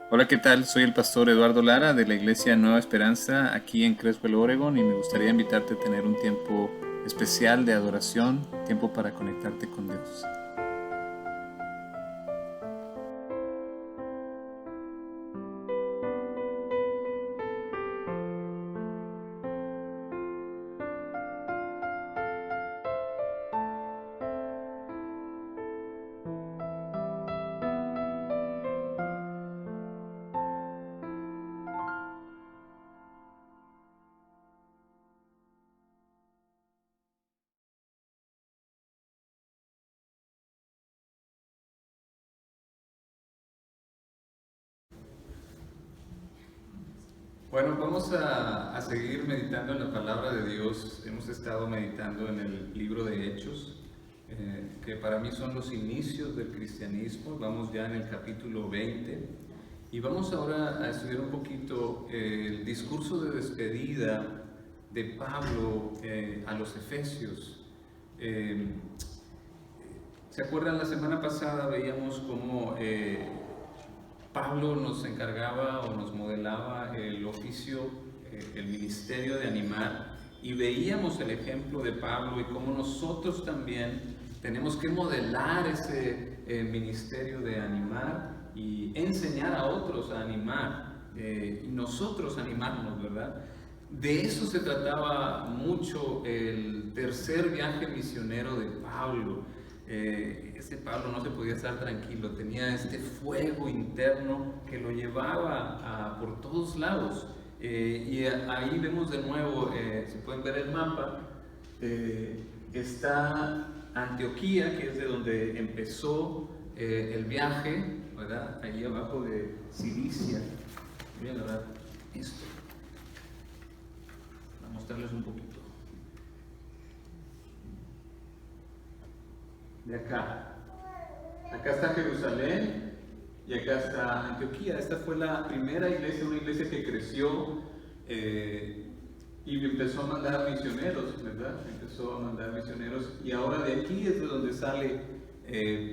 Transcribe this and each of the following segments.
Hola, ¿qué tal? Soy el pastor Eduardo Lara de la Iglesia Nueva Esperanza aquí en Creswell, Oregon, y me gustaría invitarte a tener un tiempo especial de adoración, tiempo para conectarte con Dios. Bueno, vamos a seguir meditando en la palabra de Dios. Hemos estado meditando en el libro de Hechos, que para mí son los inicios del cristianismo. Vamos ya en el capítulo 20 y vamos ahora a estudiar un poquito el discurso de despedida de Pablo a los Efesios. Eh, ¿Se acuerdan? La semana pasada veíamos cómo Pablo nos encargaba o nos modelaba el oficio, el ministerio de animar, y veíamos el ejemplo de Pablo y cómo nosotros también tenemos que modelar ese ministerio de animar y enseñar a otros a animar, y nosotros animarnos, ¿verdad? De eso se trataba mucho el tercer viaje misionero de Pablo. Ese Pablo no se podía estar tranquilo, tenía este fuego interno que lo llevaba por todos lados. Ahí vemos de nuevo, si pueden ver el mapa, está Antioquía, que es de donde empezó el viaje, ¿verdad? Ahí abajo de Cilicia. Miren, ¿verdad? Esto, para mostrarles un poquito. De acá. Acá está Jerusalén y acá está Antioquía. Esta fue la primera iglesia, una iglesia que creció y empezó a mandar misioneros, ¿verdad? Empezó a mandar misioneros y ahora de aquí es de donde sale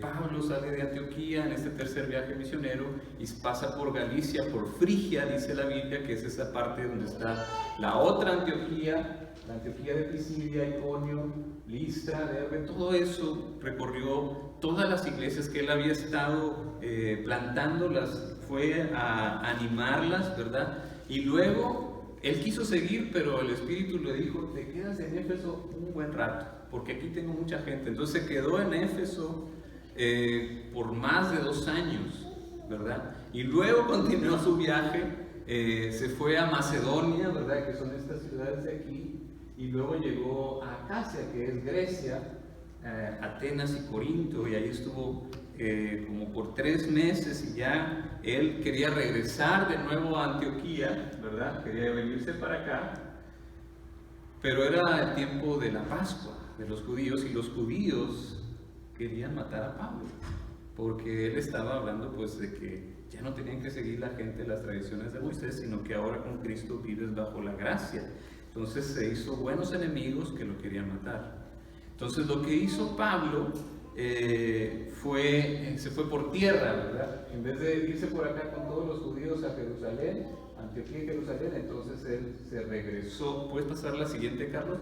Pablo, sale de Antioquía en este tercer viaje misionero y pasa por Galicia, por Frigia, dice la Biblia, que es esa parte donde está la otra Antioquía, la Antioquía de Pisidia, Iconio, Listra, Derbe, todo eso recorrió todas las iglesias que él había estado plantando, las fue a animarlas, ¿verdad? Y luego él quiso seguir, pero el Espíritu le dijo, te quedas en Éfeso un buen rato, porque aquí tengo mucha gente. Entonces se quedó en Éfeso por más de 2 años, ¿verdad? Y luego continuó su viaje, se fue a Macedonia, ¿verdad? Que son estas ciudades de aquí, y luego llegó a Acacia, que es Grecia, Atenas y Corinto, y ahí estuvo como por 3 meses y ya él quería regresar de nuevo a Antioquía, ¿verdad? Quería venirse para acá, pero era el tiempo de la Pascua de los judíos y los judíos querían matar a Pablo, porque él estaba hablando pues de que ya no tenían que seguir la gente las tradiciones de Moisés, sino que ahora con Cristo vives bajo la gracia. Entonces se hizo buenos enemigos que lo querían matar. Entonces lo que hizo Pablo se fue por tierra, ¿verdad? En vez de irse por acá con todos los judíos a Jerusalén, Antioquía y Jerusalén, entonces él se regresó. ¿Puedes pasar la siguiente, Carlos?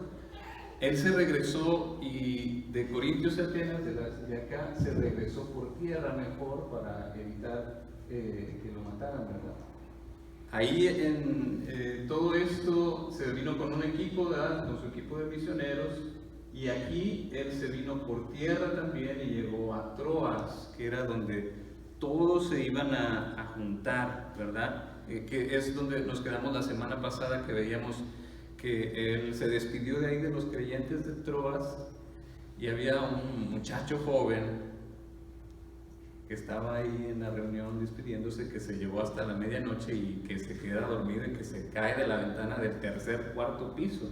Él se regresó y de Corintios a Atenas, de acá, se regresó por tierra mejor para evitar que lo mataran, ¿verdad? Ahí en todo esto se vino con un equipo, ¿verdad? Con su equipo de misioneros, y aquí él se vino por tierra también y llegó a Troas, que era donde todos se iban a juntar, ¿verdad? Que es donde nos quedamos la semana pasada, que veíamos que él se despidió de ahí de los creyentes de Troas y había un muchacho joven que estaba ahí en la reunión despidiéndose, que se llevó hasta la medianoche y que se queda dormido y que se cae de la ventana del tercer, cuarto piso.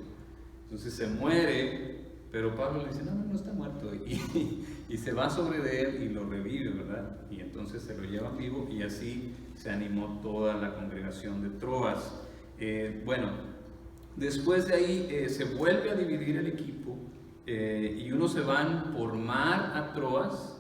Entonces se muere, pero Pablo le dice, no, no está muerto, y se va sobre de él y lo revive, ¿verdad? Y entonces se lo llevan vivo y así se animó toda la congregación de Troas. Bueno, después de ahí se vuelve a dividir el equipo y unos se van por mar a Troas,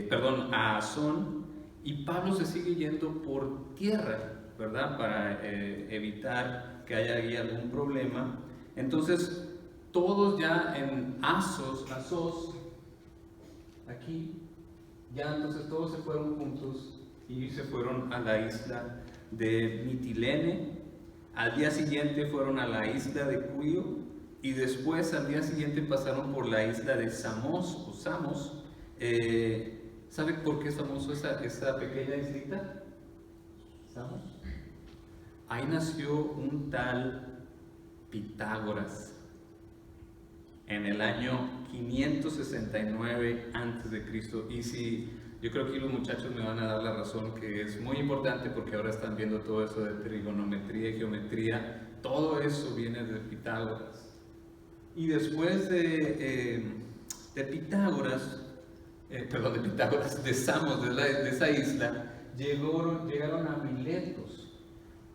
perdón, a Asón, Y Pablo se sigue yendo por tierra, ¿verdad? Para evitar que haya ahí algún problema. Entonces, todos ya en Asos, aquí, ya entonces todos se fueron juntos y se fueron a la isla de Mitilene. Al día siguiente fueron a la isla de Cuyo y después al día siguiente pasaron por la isla de Samos o Samos. ¿Sabe por qué es famoso esta pequeña islita? Samos. Ahí nació un tal Pitágoras en el año 569 a.C. Y si yo creo que aquí los muchachos me van a dar la razón, que es muy importante porque ahora están viendo todo eso de trigonometría y geometría, todo eso viene de Pitágoras. Y después de Pitágoras, de Samos, de esa isla, llegaron a Miletos.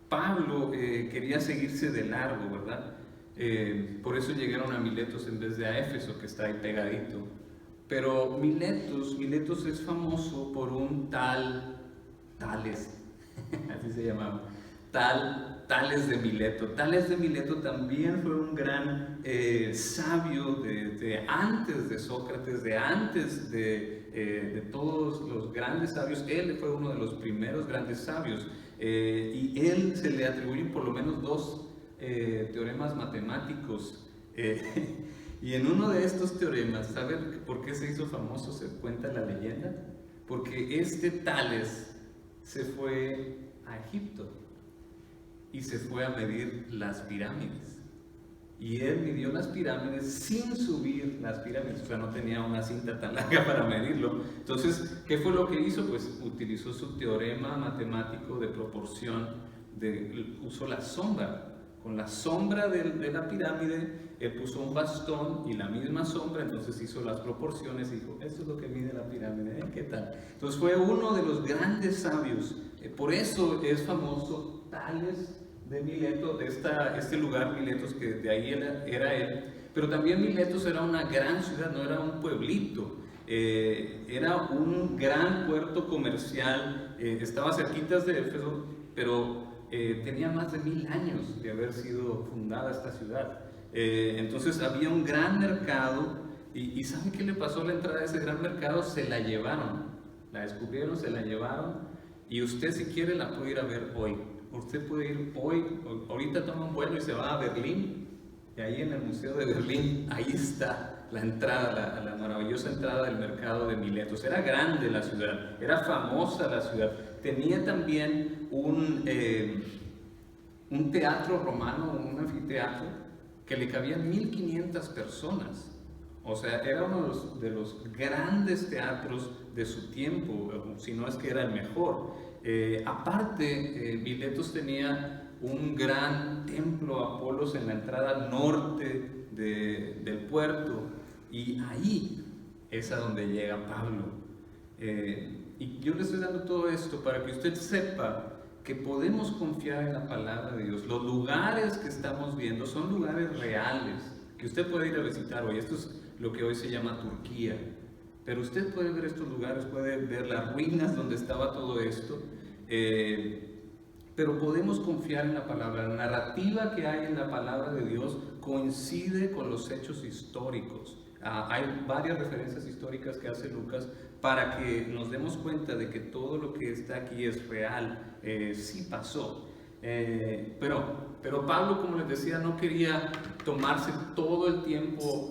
Pablo quería seguirse de largo, ¿verdad? Por eso llegaron a Miletos en vez de a Éfeso, que está ahí pegadito. Pero Miletos es famoso por un Tales, así se llamaba, Tales de Mileto. Tales de Mileto también fue un gran sabio de antes de Sócrates, de antes de todos los grandes sabios. Él fue uno de los primeros grandes sabios y él se le atribuyen por lo menos dos teoremas matemáticos. Y en uno de estos teoremas, ¿saben por qué se hizo famoso? Se cuenta la leyenda. Porque Tales se fue a Egipto y se fue a medir las pirámides. Y él midió las pirámides sin subir las pirámides, o sea, no tenía una cinta tan larga para medirlo. Entonces, ¿qué fue lo que hizo? Pues utilizó su teorema matemático de proporción, usó la sombra. Con la sombra de la pirámide, él puso un bastón y la misma sombra, entonces hizo las proporciones y dijo, esto es lo que mide la pirámide, ¿qué tal? Entonces fue uno de los grandes sabios, por eso es famoso Tales de Mileto, de este lugar Miletos, que de ahí era él, pero también Miletos era una gran ciudad, no era un pueblito, era un gran puerto comercial, estaba cerquitas de Éfeso, pero tenía más de 1000 años de haber sido fundada esta ciudad. Entonces había un gran mercado y ¿sabe qué le pasó a la entrada de ese gran mercado? Se la llevaron, la descubrieron, se la llevaron y usted si quiere la puede ir a ver hoy. Usted puede ir hoy, ahorita toma un vuelo y se va a Berlín y ahí en el Museo de Berlín, ahí está la entrada, la maravillosa entrada del mercado de Miletos. Era grande la ciudad, era famosa la ciudad. Tenía también un teatro romano, un anfiteatro, que le cabían 1500 personas. O sea, era uno de los grandes teatros de su tiempo, si no es que era el mejor. Aparte, Miletos tenía un gran templo a Apolos en la entrada norte del puerto, y ahí es a donde llega Pablo. Y yo le estoy dando todo esto para que usted sepa que podemos confiar en la palabra de Dios. Los lugares que estamos viendo son lugares reales, que usted puede ir a visitar hoy. Esto es lo que hoy se llama Turquía. Pero usted puede ver estos lugares, puede ver las ruinas donde estaba todo esto. Pero podemos confiar en la palabra. La narrativa que hay en la palabra de Dios coincide con los hechos históricos. Hay varias referencias históricas que hace Lucas para que nos demos cuenta de que todo lo que está aquí es real, sí pasó. Pero Pablo, como les decía, no quería tomarse todo el tiempo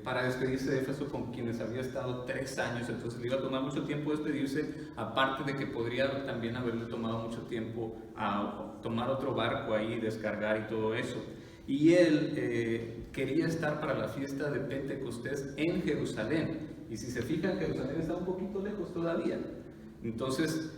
para despedirse de Éfeso, con quienes había estado 3 años, entonces le iba a tomar mucho tiempo despedirse, aparte de que podría también haberle tomado mucho tiempo a tomar otro barco ahí, descargar y todo eso. Y él quería estar para la fiesta de Pentecostés en Jerusalén. Y si se fijan, Jerusalén está un poquito lejos todavía. Entonces,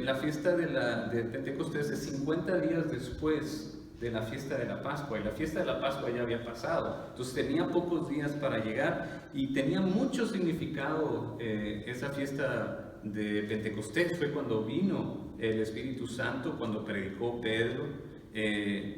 la fiesta de Pentecostés es 50 días después de la fiesta de la Pascua. Y la fiesta de la Pascua ya había pasado. Entonces tenía pocos días para llegar. Y tenía mucho significado esa fiesta de Pentecostés. Fue cuando vino el Espíritu Santo, cuando predicó Pedro.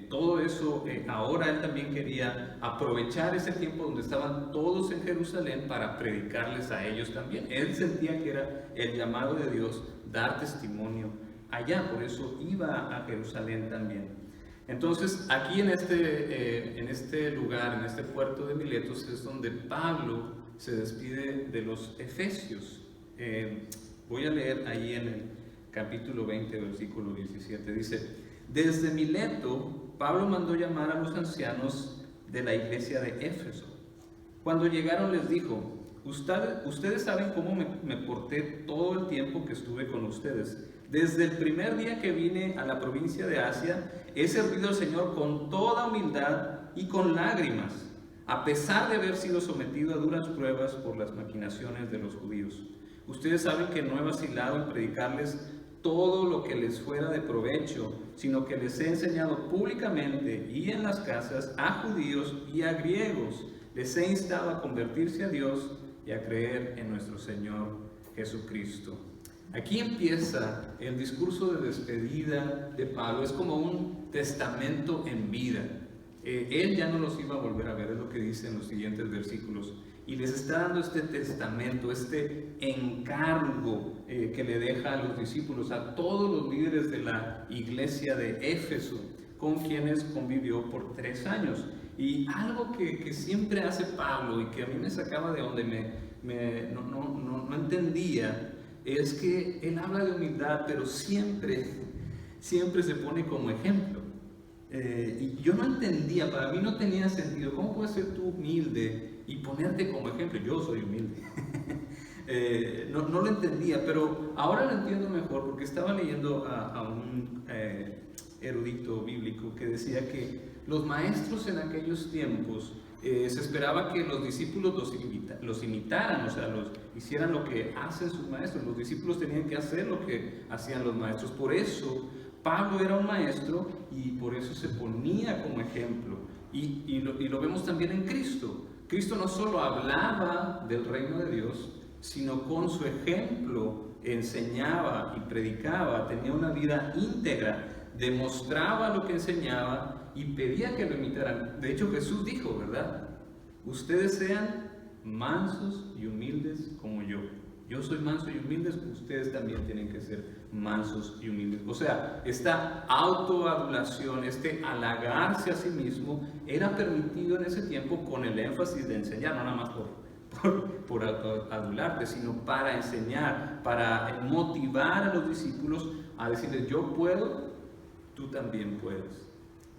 todo eso, ahora él también quería aprovechar ese tiempo donde estaban todos en Jerusalén para predicarles a ellos también. Él sentía que era el llamado de Dios dar testimonio allá, por eso iba a Jerusalén también. Entonces, aquí en este lugar, en este puerto de Miletos, es donde Pablo se despide de los efesios. Voy a leer ahí en el capítulo 20, versículo 17. Dice: desde Mileto, Pablo mandó llamar a los ancianos de la iglesia de Éfeso. Cuando llegaron les dijo: ustedes saben cómo me porté todo el tiempo que estuve con ustedes. Desde el primer día que vine a la provincia de Asia, he servido al Señor con toda humildad y con lágrimas, a pesar de haber sido sometido a duras pruebas por las maquinaciones de los judíos. Ustedes saben que no he vacilado en predicarles todo lo que les fuera de provecho, sino que les he enseñado públicamente y en las casas a judíos y a griegos. Les he instado a convertirse a Dios y a creer en nuestro Señor Jesucristo. Aquí empieza el discurso de despedida de Pablo. Es como un testamento en vida. Él ya no los iba a volver a ver, es lo que dice en los siguientes versículos. Y les está dando este testamento, este encargo que le deja a los discípulos, a todos los líderes de la iglesia de Éfeso, con quienes convivió por 3 años. Y algo que siempre hace Pablo y que a mí me sacaba de donde no entendía, es que él habla de humildad, pero siempre se pone como ejemplo. Y yo no entendía, para mí no tenía sentido. ¿Cómo puedes ser tú humilde y ponerte como ejemplo? Yo soy humilde. No lo entendía, pero ahora lo entiendo mejor porque estaba leyendo a un erudito bíblico que decía que los maestros en aquellos tiempos se esperaba que los discípulos los imitaran, o sea, hicieran lo que hacen sus maestros. Los discípulos tenían que hacer lo que hacían los maestros. Por eso Pablo era un maestro y por eso se ponía como ejemplo. Y lo vemos también en Cristo. Cristo no solo hablaba del reino de Dios, sino con su ejemplo enseñaba y predicaba, tenía una vida íntegra, demostraba lo que enseñaba y pedía que lo imitaran. De hecho, Jesús dijo, ¿verdad? Ustedes sean mansos y humildes como yo. Yo soy manso y humilde, ustedes también tienen que ser mansos y humildes. O sea, esta autoadulación, este halagarse a sí mismo, era permitido en ese tiempo con el énfasis de enseñar, no nada más por adularte, sino para enseñar, para motivar a los discípulos a decirles: yo puedo, tú también puedes.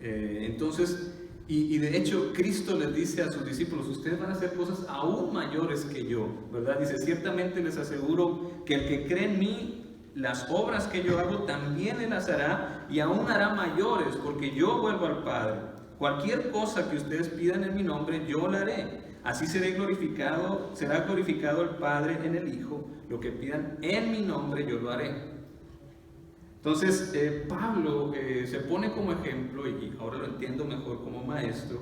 Entonces, y de hecho Cristo les dice a sus discípulos: ustedes van a hacer cosas aún mayores que yo, ¿verdad? Dice: ciertamente les aseguro que el que cree en mí, las obras que yo hago también él las hará, y aún hará mayores, porque yo vuelvo al Padre. Cualquier cosa que ustedes pidan en mi nombre, yo la haré. Así será glorificado el Padre en el Hijo. Lo que pidan en mi nombre, yo lo haré. Entonces, Pablo se pone como ejemplo, y ahora lo entiendo mejor como maestro,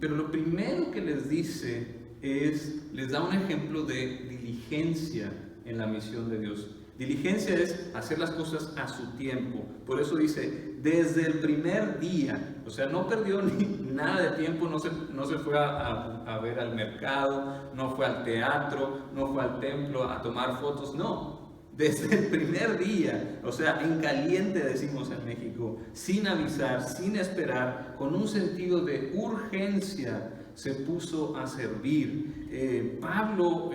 pero lo primero que les dice les da un ejemplo de diligencia en la misión de Dios. Diligencia es hacer las cosas a su tiempo. Por eso dice: desde el primer día. O sea, no perdió nada de tiempo, no se fue a ver al mercado, no fue al teatro, no fue al templo a tomar fotos, no. Desde el primer día, o sea, en caliente decimos en México, sin avisar, sin esperar, con un sentido de urgencia, se puso a servir. Pablo,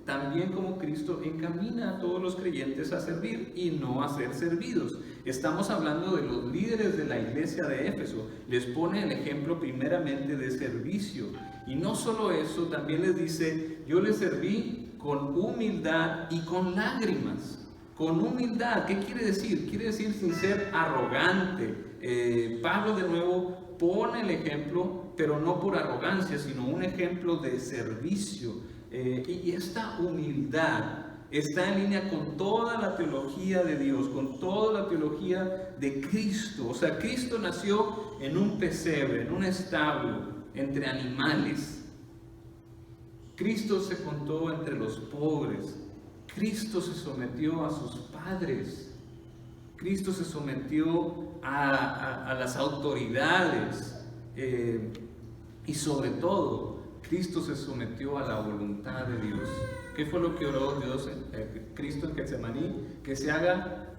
también como Cristo, encamina a todos los creyentes a servir y no a ser servidos. Estamos hablando de los líderes de la iglesia de Éfeso. Les pone el ejemplo primeramente de servicio. Y no solo eso, también les dice: yo les serví con humildad y con lágrimas. Con humildad, ¿qué quiere decir? Quiere decir sin ser arrogante. Pablo de nuevo pone el ejemplo, pero no por arrogancia, sino un ejemplo de servicio. Y esta humildad está en línea con toda la teología de Dios, con toda la teología de Cristo. O sea, Cristo nació en un pesebre, en un establo, entre animales. Cristo se contó entre los pobres. Cristo se sometió a sus padres. Cristo se sometió a las autoridades y sobre todo, Cristo se sometió a la voluntad de Dios. ¿Qué fue lo que oró Dios, Cristo en Getsemaní? Que se haga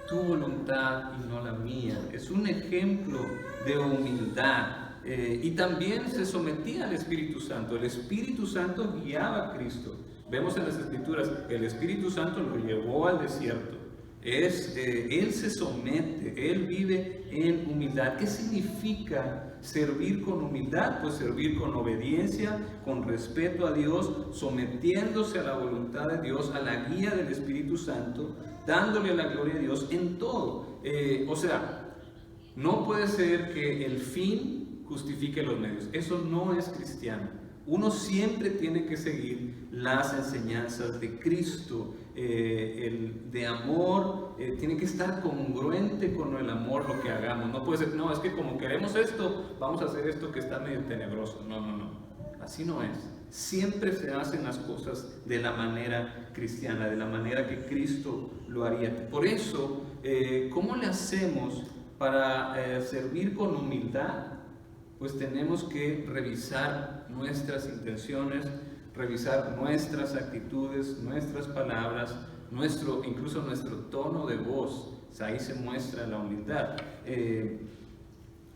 tu voluntad y no la mía. Es un ejemplo de humildad. Y también se sometía al Espíritu Santo. El Espíritu Santo guiaba a Cristo. Vemos en las Escrituras, el Espíritu Santo lo llevó al desierto. Él se somete, Él vive en humildad. ¿Qué significa servir con humildad? Pues servir con obediencia, con respeto a Dios, sometiéndose a la voluntad de Dios, a la guía del Espíritu Santo, dándole la gloria a Dios en todo. O sea, no puede ser que el fin justifique los medios. Eso no es cristiano. Uno siempre tiene que seguir las enseñanzas de Cristo, el de amor, tiene que estar congruente con el amor lo que hagamos. No puede ser, no, es que como queremos esto, vamos a hacer esto que está medio tenebroso. No, así no es. Siempre se hacen las cosas de la manera cristiana, de la manera que Cristo lo haría. Por eso, ¿cómo le hacemos para servir con humildad? Pues tenemos que revisar nuestras intenciones, revisar nuestras actitudes, nuestras palabras, incluso nuestro tono de voz. Ahí se muestra la humildad.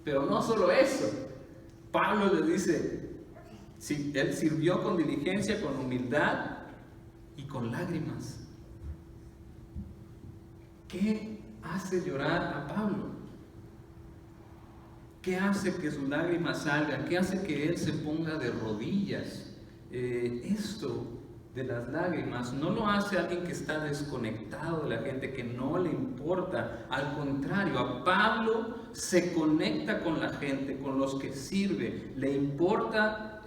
Pero no solo eso. Pablo les dice, él sirvió con diligencia, con humildad y con lágrimas. ¿Qué hace llorar a Pablo? ¿Qué hace que sus lágrimas salgan? ¿Qué hace que él se ponga de rodillas? Esto de las lágrimas no lo hace alguien que está desconectado de la gente, que no le importa. Al contrario, a Pablo se conecta con la gente, con los que sirve. Le importa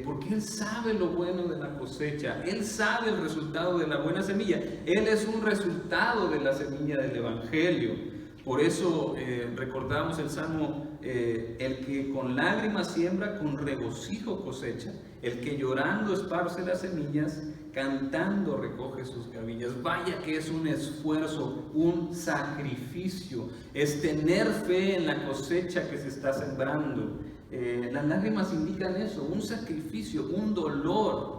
porque él sabe lo bueno de la cosecha. Él sabe el resultado de la buena semilla. Él es un resultado de la semilla del Evangelio. Por eso recordamos el Salmo, el que con lágrimas siembra, con regocijo cosecha. El que llorando esparce las semillas, cantando recoge sus gavillas. Vaya que es un esfuerzo, un sacrificio. Es tener fe en la cosecha que se está sembrando. Las lágrimas indican eso, un sacrificio, un dolor.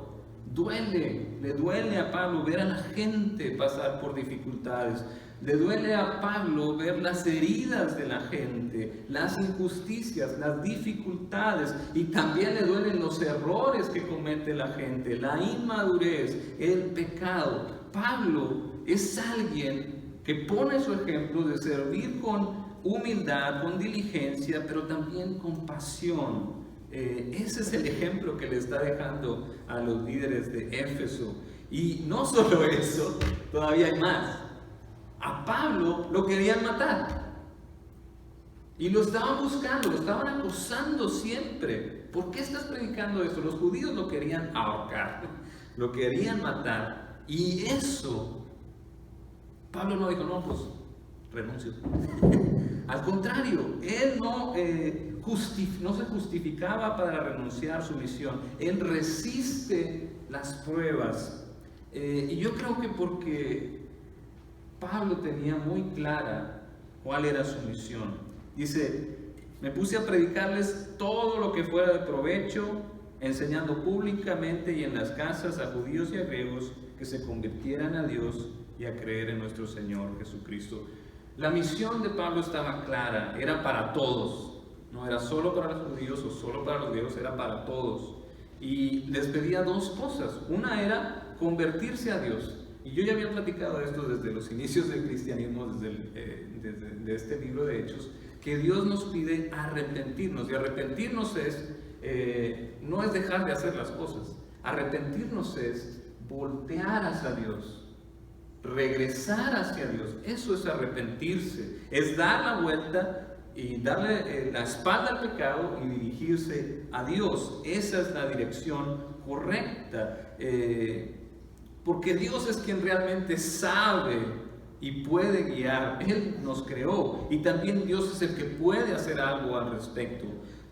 Le duele a Pablo ver a la gente pasar por dificultades. Le duele a Pablo ver las heridas de la gente, las injusticias, las dificultades, y también le duelen los errores que comete la gente, la inmadurez, el pecado. Pablo es alguien que pone su ejemplo de servir con humildad, con diligencia, pero también con pasión. Ese es el ejemplo que le está dejando a los líderes de Éfeso. Y no solo eso, todavía hay más. A Pablo lo querían matar y lo estaban buscando, lo estaban acosando siempre. ¿Por qué estás predicando esto? Los judíos lo querían ahorcar, lo querían matar, y eso Pablo no dijo, no, pues renuncio. Al contrario, él no se justificaba para renunciar a su misión. Él resiste las pruebas, y yo creo que porque Pablo tenía muy clara cuál era su misión. Dice, me puse a predicarles todo lo que fuera de provecho, enseñando públicamente y en las casas a judíos y a griegos que se convirtieran a Dios y a creer en nuestro Señor Jesucristo. La misión de Pablo estaba clara, era para todos. No era solo para los judíos o solo para los griegos, era para todos. Y les pedía dos cosas. Una era convertirse a Dios. Y yo ya había platicado esto desde los inicios del cristianismo, desde este libro de Hechos, que Dios nos pide arrepentirnos. Y arrepentirnos no es dejar de hacer las cosas. Arrepentirnos es voltear hacia Dios, regresar hacia Dios. Eso es arrepentirse. Es dar la vuelta y darle la espalda al pecado y dirigirse a Dios. Esa es la dirección correcta. Porque Dios es quien realmente sabe y puede guiar. Él nos creó y también Dios es el que puede hacer algo al respecto.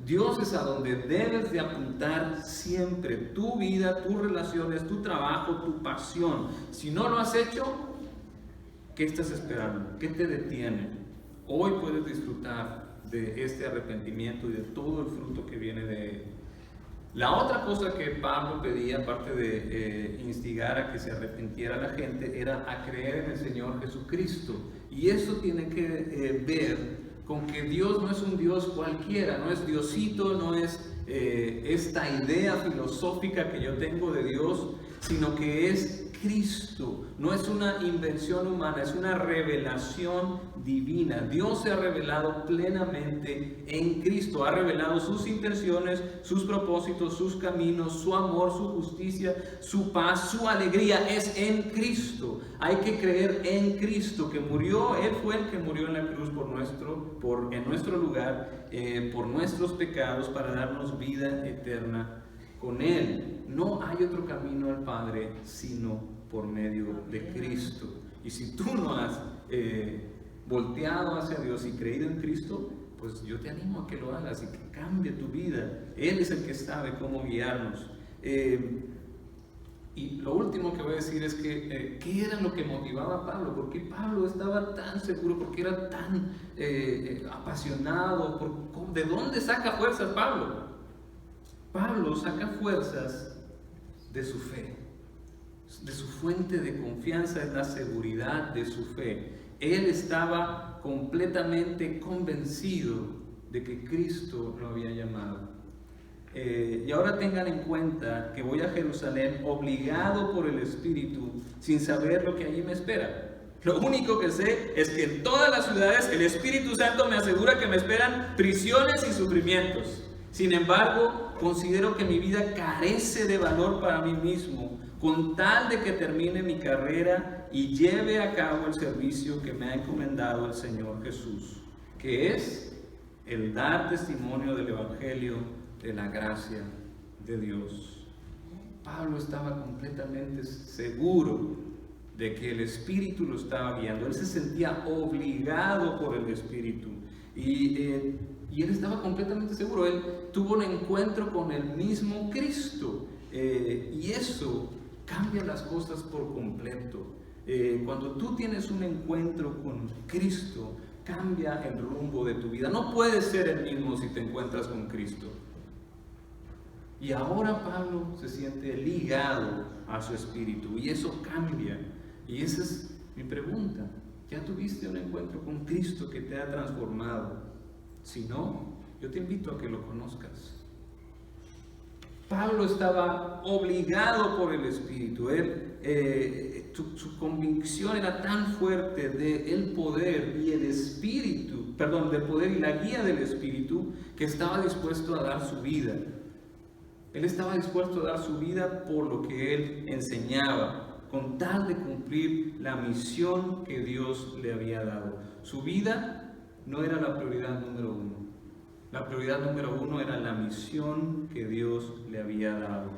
Dios es a donde debes de apuntar siempre, tu vida, tus relaciones, tu trabajo, tu pasión. Si no lo has hecho, ¿Qué estás esperando? ¿Qué te detiene? Hoy puedes disfrutar de este arrepentimiento y de todo el fruto que viene de él. La otra cosa que Pablo pedía, aparte de instigar a que se arrepintiera la gente, era a creer en el Señor Jesucristo. Y eso tiene que ver con que Dios no es un Dios cualquiera, no es Diosito, no es esta idea filosófica que yo tengo de Dios, sino que es Cristo. No es una invención humana, es una revelación divina. Dios se ha revelado plenamente en Cristo, ha revelado sus intenciones, sus propósitos, sus caminos, su amor, su justicia, su paz, su alegría es en Cristo. Hay que creer en Cristo, que murió, Él fue el que murió en la cruz en nuestro lugar, por nuestros pecados, para darnos vida eterna con Él. No hay otro camino al Padre sino por medio de Cristo. Y si tú no has volteado hacia Dios y creído en Cristo, pues yo te animo a que lo hagas y que cambie tu vida. Él es el que sabe cómo guiarnos. Y lo último que voy a decir es que ¿qué era lo que motivaba a Pablo? ¿Por qué Pablo estaba tan seguro? ¿Por qué era tan apasionado? ¿De dónde saca fuerzas Pablo? Pablo saca fuerzas de su fe, de su fuente de confianza, es la seguridad de su fe. Él estaba completamente convencido de que Cristo lo había llamado. Y ahora tengan en cuenta que voy a Jerusalén obligado por el Espíritu, sin saber lo que allí me espera. Lo único que sé es que en todas las ciudades el Espíritu Santo me asegura que me esperan prisiones y sufrimientos. Sin embargo, considero que mi vida carece de valor para mí mismo, con tal de que termine mi carrera y lleve a cabo el servicio que me ha encomendado el Señor Jesús, que es el dar testimonio del Evangelio de la gracia de Dios. Pablo estaba completamente seguro de que el Espíritu lo estaba guiando. Él se sentía obligado por el Espíritu. Y él estaba completamente seguro. Él tuvo un encuentro con el mismo Cristo. Y eso cambia las cosas por completo. Cuando tú tienes un encuentro con Cristo, cambia el rumbo de tu vida. No puedes ser el mismo si te encuentras con Cristo. Y ahora Pablo se siente ligado a su espíritu y eso cambia. Y esa es mi pregunta. ¿Ya tuviste un encuentro con Cristo que te ha transformado? Si no, yo te invito a que lo conozcas. Pablo estaba obligado por el Espíritu. Su convicción era tan fuerte del poder y el Espíritu, del poder y la guía del Espíritu, que estaba dispuesto a dar su vida. Él estaba dispuesto a dar su vida por lo que él enseñaba, con tal de cumplir la misión que Dios le había dado. Su vida no era la prioridad número uno. La prioridad número uno era la misión que Dios le había dado.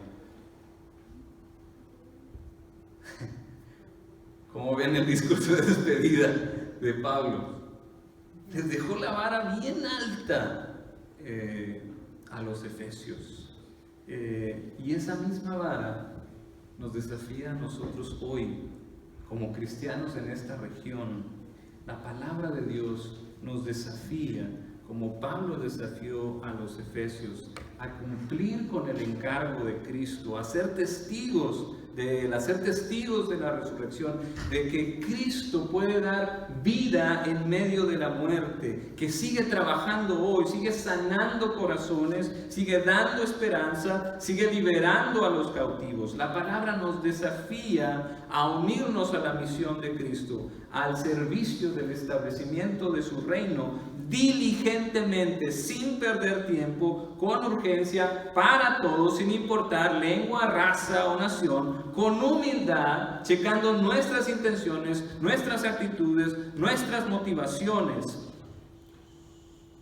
Como ven el discurso de despedida de Pablo, les dejó la vara bien alta a los efesios. Y esa misma vara nos desafía a nosotros hoy, como cristianos en esta región. La palabra de Dios nos desafía, como Pablo desafió a los efesios, a cumplir con el encargo de Cristo, a ser testigos de la resurrección, de que Cristo puede dar vida en medio de la muerte, que sigue trabajando hoy, sigue sanando corazones, sigue dando esperanza, sigue liberando a los cautivos. La palabra nos desafía a unirnos a la misión de Cristo, al servicio del establecimiento de su reino, diligentemente, sin perder tiempo, con urgencia, para todos, sin importar lengua, raza o nación, con humildad, checando nuestras intenciones, nuestras actitudes, nuestras motivaciones.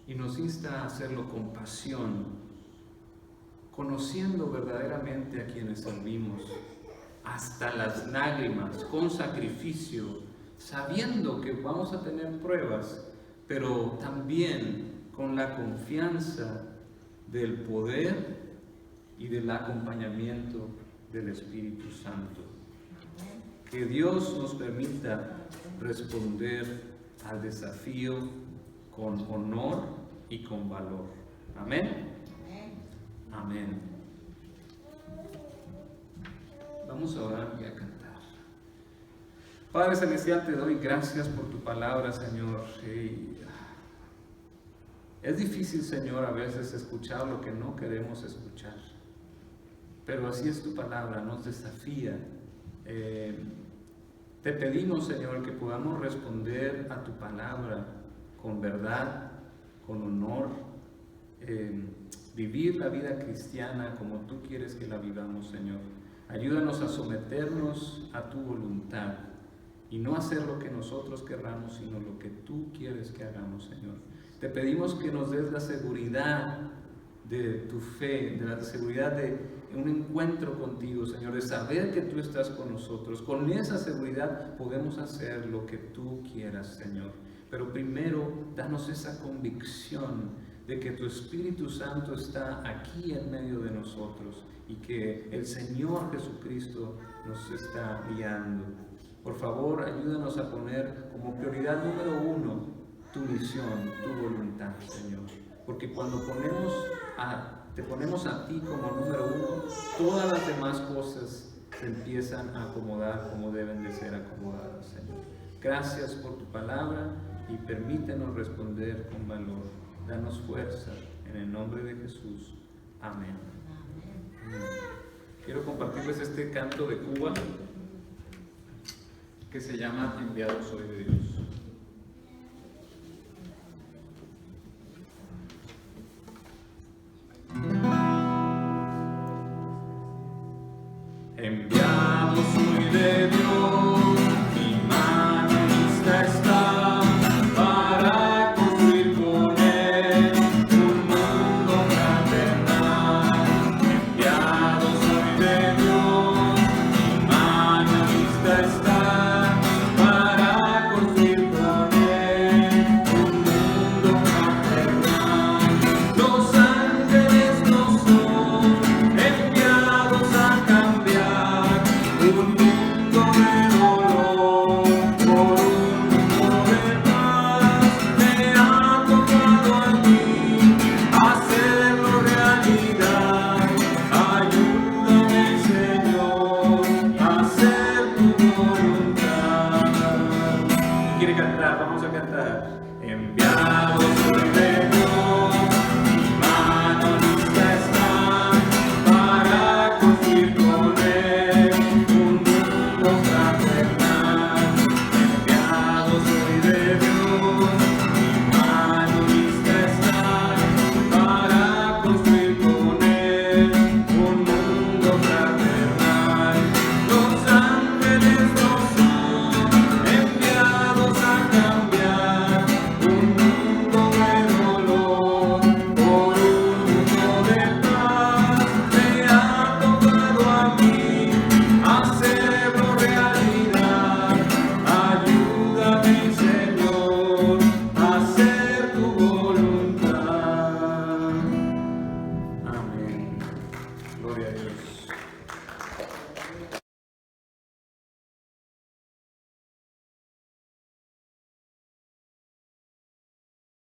Y nos insta a hacerlo con pasión, conociendo verdaderamente a quienes servimos, hasta las lágrimas, con sacrificio, sabiendo que vamos a tener pruebas, pero también con la confianza del poder y del acompañamiento del Espíritu Santo. Que Dios nos permita responder al desafío con honor y con valor. Amén. Amén. Vamos a orar y a cantar. Padre Celestial, te doy gracias por tu palabra, Señor. Es difícil, Señor, a veces escuchar lo que no queremos escuchar. Pero así es tu palabra, nos desafía. Te pedimos, Señor, que podamos responder a tu palabra con verdad, con honor, vivir la vida cristiana como tú quieres que la vivamos, Señor. Ayúdanos a someternos a tu voluntad y no hacer lo que nosotros querramos, sino lo que tú quieres que hagamos, Señor. Te pedimos que nos des la seguridad de tu fe, de la seguridad de un encuentro contigo, Señor, de saber que tú estás con nosotros. Con esa seguridad podemos hacer lo que tú quieras, Señor. Pero primero, danos esa convicción de que tu Espíritu Santo está aquí en medio de nosotros y que el Señor Jesucristo nos está guiando. Por favor, ayúdanos a poner como prioridad número 1 tu misión, tu voluntad, Señor. Porque cuando te ponemos a ti como número 1, todas las demás cosas se empiezan a acomodar como deben de ser acomodadas, Señor. Gracias por tu palabra y permítenos responder con valor. Danos fuerza en el nombre de Jesús. Amén. Quiero compartirles este canto de Cuba que se llama Enviado soy de Dios. Enviado soy de Dios, mi mano lista está para construir con Él un mundo fraternal. Enviado soy de Dios, mi mano lista está para construir con Él un mundo fraternal. Los ángeles no son enviados a cambiar un mundo de dolor por un mundo de paz. Me ha tocado a mí hacerlo realidad. Ayúdame, Señor, a hacer tu voluntad. ¿Quiere cantar? Vamos a cantar. Enviado soy de